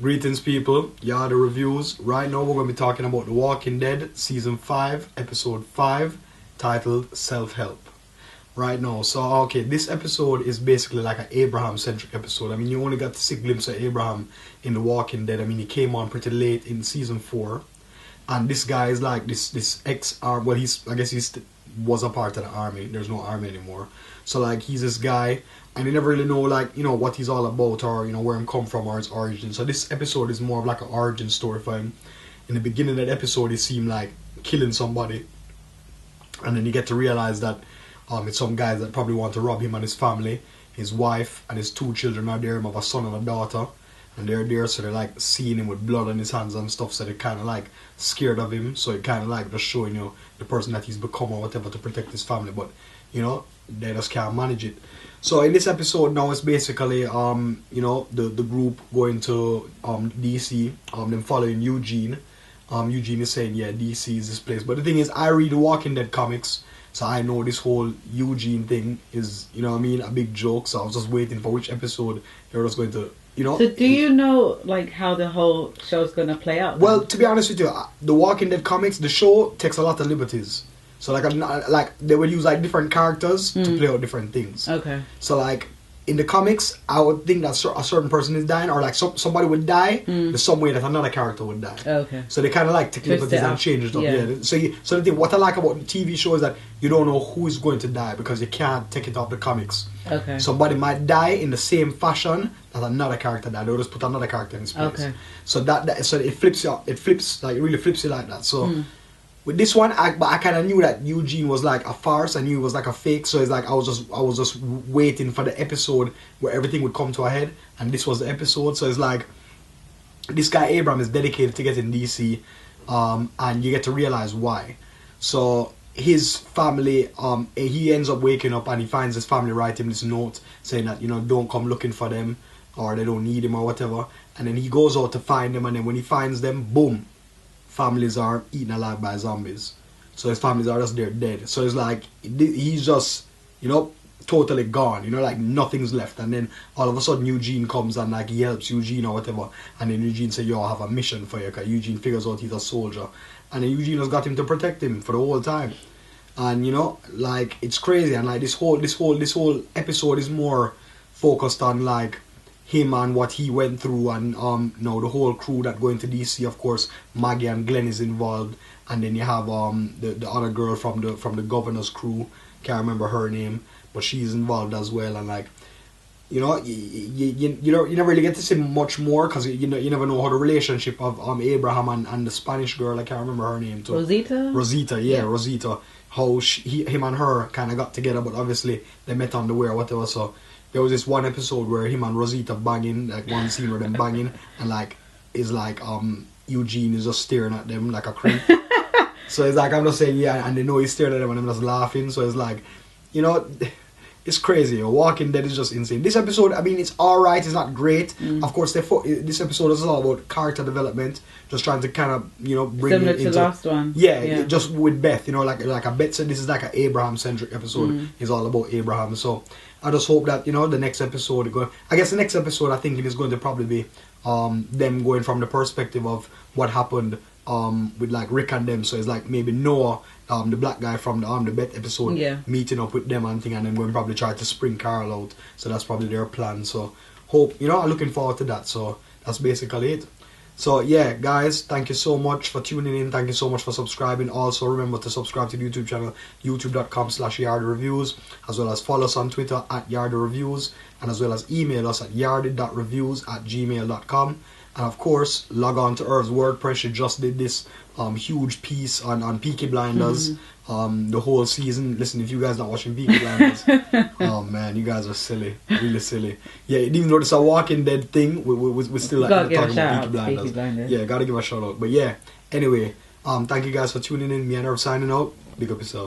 Greetings, people. Yeah, the reviews. Right now, we're going to be talking about The Walking Dead, Season 5, Episode 5, titled Self-Help. Right now, so, okay, this episode is basically like an Abraham-centric episode. I mean, you only got to see a glimpse of Abraham in The Walking Dead. I mean, he came on pretty late in Season 4. And this guy is like this ex-army, well, I guess he was a part of the army. There's no army anymore. So, like, he's this guy, and you never really know, like, you know, what he's all about, or, you know, where he come from, or his origin. So this episode is more of like an origin story for him. In the beginning of that episode, he seemed like killing somebody, and then you get to realize that it's some guys that probably want to rob him and his family. His wife and his 2 children are there. Him have a son and a daughter, and they're there, so they're like seeing him with blood on his hands and stuff, so they're kind of like scared of him. So it kind of like just showing you the person that he's become or whatever to protect his family, but you know, they just can't manage it. So in this episode now, it's basically you know, the group going to DC, them following Eugene. Eugene is saying, yeah, DC is this place. But the thing is, I read the Walking Dead comics, so I know this whole Eugene thing is, you know what I mean, a big joke. So I was just waiting for which episode they're just going to, you know. So do you know, like, how the whole show's going to play out then? Well, to be honest with you, the Walking Dead comics, the show takes a lot of liberties. So like they would use like different characters to play out different things. Okay. So like in the comics, I would think that a certain person is dying, or like somebody would die the some way that another character would die. Okay. So they kind of like take liberties and change it up. Yeah. So the thing, what I like about the TV show is that you don't know who is going to die because you can't take it off the comics. Okay. Somebody might die in the same fashion that another character died. They'll just put another character in his place. Okay. So so it flips you up. It flips, like, it really flips you like that. So. With this one, I kind of knew that Eugene was like a farce. I knew it was like a fake. So it's like I was just waiting for the episode where everything would come to a head, and this was the episode. So it's like this guy Abraham is dedicated to getting DC, and you get to realize why. So his family, he ends up waking up and he finds his family write him this note saying that, you know, don't come looking for them, or they don't need him or whatever. And then he goes out to find them, and then when he finds them, boom, families are eaten alive by zombies. So his families are just there dead. So it's like he's just, you know, totally gone, you know, like nothing's left. And then all of a sudden Eugene comes and like he helps Eugene or whatever, and then Eugene says, yo, I have a mission for you, because Eugene figures out he's a soldier, and then Eugene has got him to protect him for the whole time. And you know, like, it's crazy. And like this whole episode is more focused on like him and what he went through, and you know, the whole crew that going to DC. Of course, Maggie and Glenn is involved, and then you have the other girl from the governor's crew. Can't remember her name, but she's involved as well. And like, you know, you never really get to see much more, because you never know how the relationship of Abraham and the Spanish girl, I can't remember her name too. Rosita, yeah. Rosita. How him and her kind of got together, but obviously they met on the way or whatever. So there was this one episode where him and Rosita banging, like one scene where them banging, and like it's like Eugene is just staring at them like a creep. So it's like, I'm just saying, yeah, and they know he's staring at them and I'm just laughing. So it's like, you know, it's crazy. Walking Dead is just insane. This episode, I mean, it's alright, it's not great. Of course, this episode is all about character development, just trying to kind of, you know, bring similar it into to last one. Yeah, just with Beth, you know, like a Beth said, this is like an Abraham-centric episode. It's all about Abraham. So I just hope that, you know, the next episode, I guess the next episode, I think, is going to probably be them going from the perspective of what happened with like Rick and them. So it's like maybe Noah, the black guy from the Beth episode, meeting up with them and thing, and then going probably try to spring Carl out. So that's probably their plan. So hope, you know, I'm looking forward to that. So that's basically it. So yeah, guys, thank you so much for tuning in. Thank you so much for subscribing. Also, remember to subscribe to the YouTube channel, youtube.com/YardyReviews, as well as follow us on Twitter @YardyReviews, and as well as email us at yardy.reviews@gmail.com. And of course, log on to Irv's WordPress. She just did this huge piece on Peaky Blinders, the whole season. Listen, if you guys not watching Peaky Blinders, oh man, you guys are silly, really silly. Yeah, even though it's a Walking Dead thing, we're still like talking about Peaky Blinders. Yeah, gotta give a shout out. But yeah, anyway, thank you guys for tuning in. Me and Irv signing out. Big up yourself.